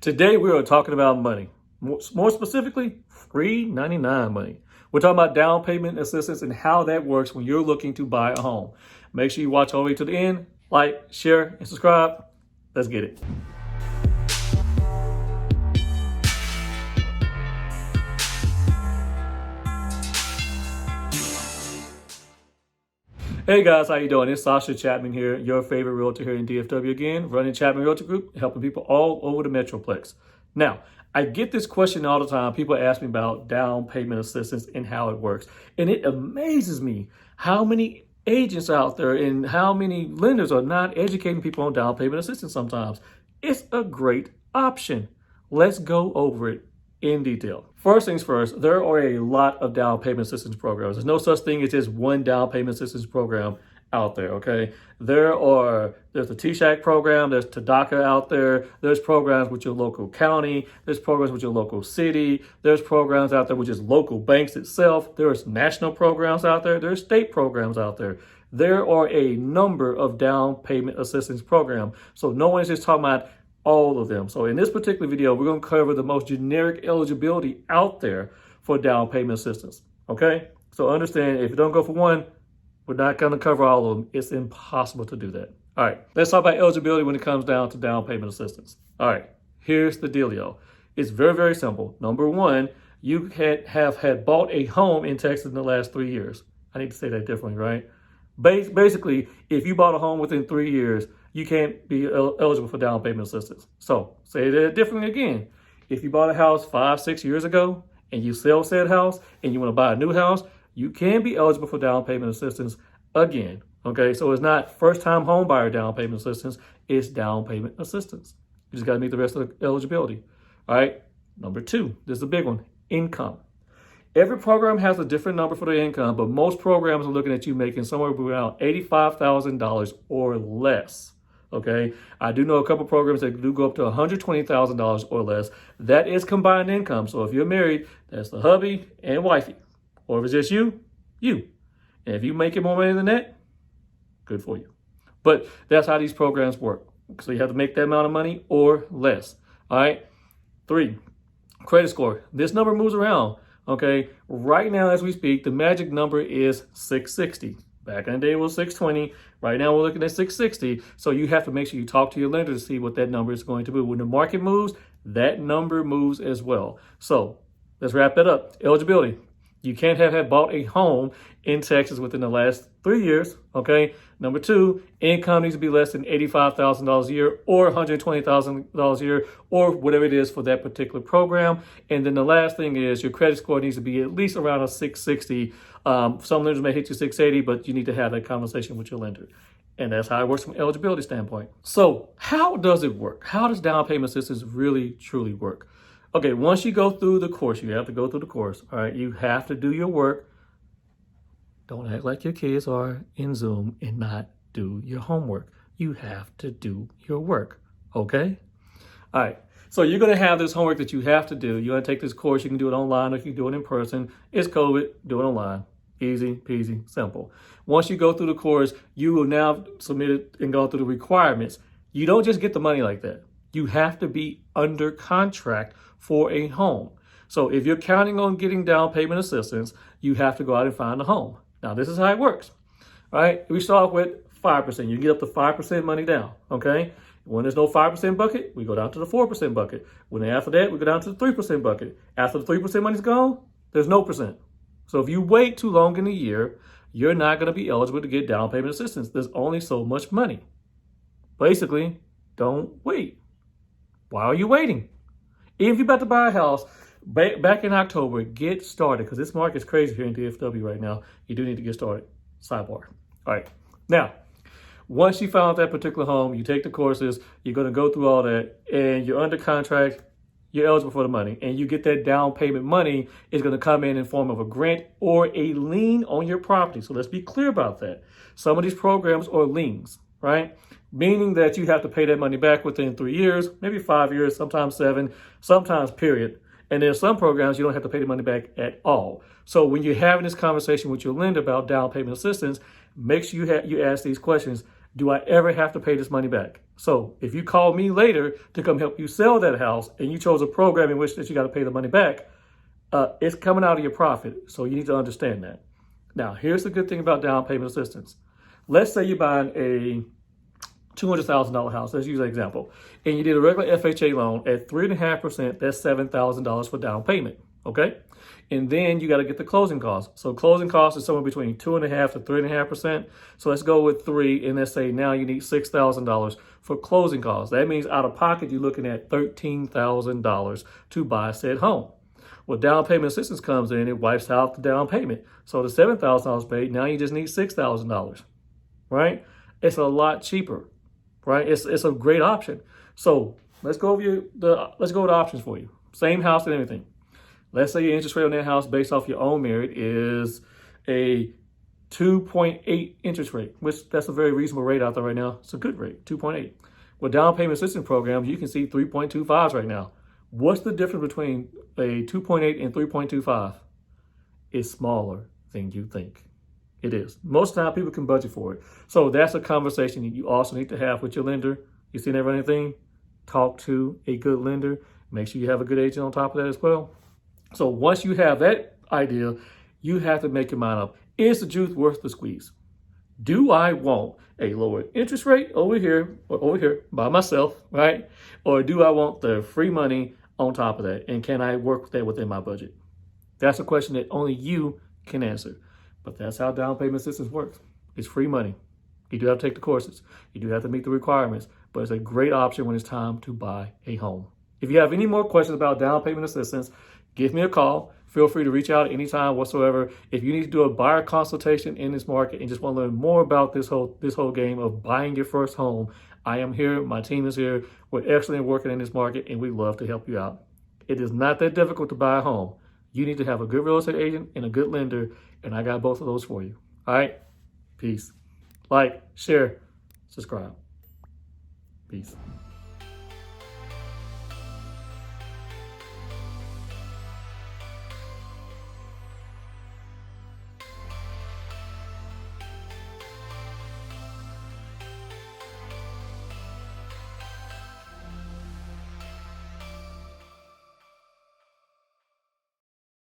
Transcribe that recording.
Today we are talking about money. More specifically, free 99 money. We're talking about down payment assistance and how that works when you're looking to buy a home. Make sure you watch all the way to the end, like, share, and subscribe. Let's get it. Hey guys, how you doing? It's Sasha Chatman here, your favorite realtor here in DFW again, running Chatman Realty Group, helping people all over the Metroplex. Now, I get this question all the time. People ask me about down payment assistance and how it works. And it amazes me how many agents out there and how many lenders are not educating people on down payment assistance sometimes. It's a great option. Let's go over it in detail. First things first, there are a lot of down payment assistance programs. There's no such thing as just one down payment assistance program out there, okay? There's the T-Shack program, there's TDACA out there, there's programs with your local county, there's programs with your local city, there's programs out there with just local banks itself, there's national programs out there, there's state programs out there. There are a number of down payment assistance programs. So no one's just talking about all of them. So in this particular video, we're going to cover the most generic eligibility out there for down payment assistance. Okay? So understand, if you don't go for one, we're not going to cover all of them. It's impossible to do that. All right, let's talk about eligibility when it comes down to down payment assistance. All right, here's the dealio. It's very, very simple. Number one, you have had bought a home in Texas in the last 3 years. I need to say that differently, right? Basically, if you bought a home within 3 years, you can't be eligible for down payment assistance. So say that differently again. If you bought a house 5-6 years ago and you sell said house and you want to buy a new house, you can be eligible for down payment assistance again. Okay, so it's not first time home buyer down payment assistance, it's down payment assistance. You just got to meet the rest of the eligibility. All right, number two, this is a big one, income. Every program has a different number for the income, but most programs are looking at you making somewhere around $85,000 or less. Okay, I do know a couple programs that do go up to $120,000 or less. That is combined income. So if you're married, that's the hubby and wifey. Or if it's just you. And if you make it more money than that, good for you. But that's how these programs work. So you have to make that amount of money or less. All right. 3, credit score. This number moves around. Okay. Right now, as we speak, the magic number is 660. Back in the day, it was 620. Right now, we're looking at 660. So you have to make sure you talk to your lender to see what that number is going to be. When the market moves, that number moves as well. So let's wrap that up. Eligibility. You can't have had bought a home in Texas within the last 3 years, okay? Number two, income needs to be less than $85,000 a year or $120,000 a year or whatever it is for that particular program. And then the last thing is your credit score needs to be at least around a 660. Some lenders may hit you 680, but you need to have that conversation with your lender. And that's how it works from an eligibility standpoint. So how does it work? How does down payment assistance really, truly work? Okay, once you go through the course, you have to go through the course, all right? You have to do your work. Don't act like your kids are in Zoom and not do your homework. You have to do your work, okay? All right, so you're gonna have this homework that you have to do. You're gonna take this course, you can do it online or you can do it in person. It's COVID, do it online. Easy peasy, simple. Once you go through the course, you will now submit it and go through the requirements. You don't just get the money like that. You have to be under contract for a home. So if you're counting on getting down payment assistance, you have to go out and find a home. Now, this is how it works, all right? We start off with 5%. You get up to 5% money down, okay? When there's no 5% bucket, we go down to the 4% bucket. When after that, we go down to the 3% bucket. After the 3% money's gone, there's no percent. So if you wait too long in a year, you're not gonna be eligible to get down payment assistance. There's only so much money. Basically, don't wait. Why are you waiting? If you're about to buy a house, back in October, get started because this market is crazy here in DFW right now. You do need to get started. Sidebar. All right. Now, once you found that particular home, you take the courses, you're going to go through all that, and you're under contract, you're eligible for the money, and you get that down payment money is going to come in form of a grant or a lien on your property. So let's be clear about that. Some of these programs are liens, right? Meaning that you have to pay that money back within 3 years, maybe 5 years, sometimes 7, sometimes period. And then some programs, you don't have to pay the money back at all. So when you're having this conversation with your lender about down payment assistance, make sure you ask these questions. Do I ever have to pay this money back? So if you call me later to come help you sell that house and you chose a program in which that you got to pay the money back, it's coming out of your profit. So you need to understand that. Now, here's the good thing about down payment assistance. Let's say you're buying a $200,000 house. Let's use an example. And you did a regular FHA loan at 3.5%. That's $7,000 for down payment. Okay. And then you got to get the closing costs. So closing costs is somewhere between 2.5% to 3.5%. So let's go with 3. And let's say now you need $6,000 for closing costs. That means out of pocket, you're looking at $13,000 to buy said home. Well, down payment assistance comes in, it wipes out the down payment. So the $7,000 paid, now you just need $6,000, right? It's a lot cheaper, right? It's a great option. So let's go over the options for you. Same house and everything. Let's say your interest rate on that house based off your own merit is a 2.8 interest rate, which that's a very reasonable rate out there right now. It's a good rate, 2.8. With down payment assistance programs, you can see 3.25s right now. What's the difference between a 2.8 and 3.25? It's smaller than you think. It is. Most of the time, people can budget for it. So that's a conversation that you also need to have with your lender. You see that running thing? Talk to a good lender. Make sure you have a good agent on top of that as well. So once you have that idea, you have to make your mind up. Is the juice worth the squeeze? Do I want a lower interest rate over here by myself, right? Or do I want the free money on top of that? And can I work with that within my budget? That's a question that only you can answer. But that's how down payment assistance works. It's free money. You do have to take the courses. You do have to meet the requirements, but it's a great option when it's time to buy a home. If you have any more questions about down payment assistance, give me a call. Feel free to reach out anytime whatsoever. If you need to do a buyer consultation in this market and just want to learn more about this whole game of buying your first home, I am here. My team is here. We're excellent working in this market, and we love to help you out. It is not that difficult to buy a home. You need to have a good real estate agent and a good lender, and I got both of those for you. All right? Peace. Like, share, subscribe. Peace.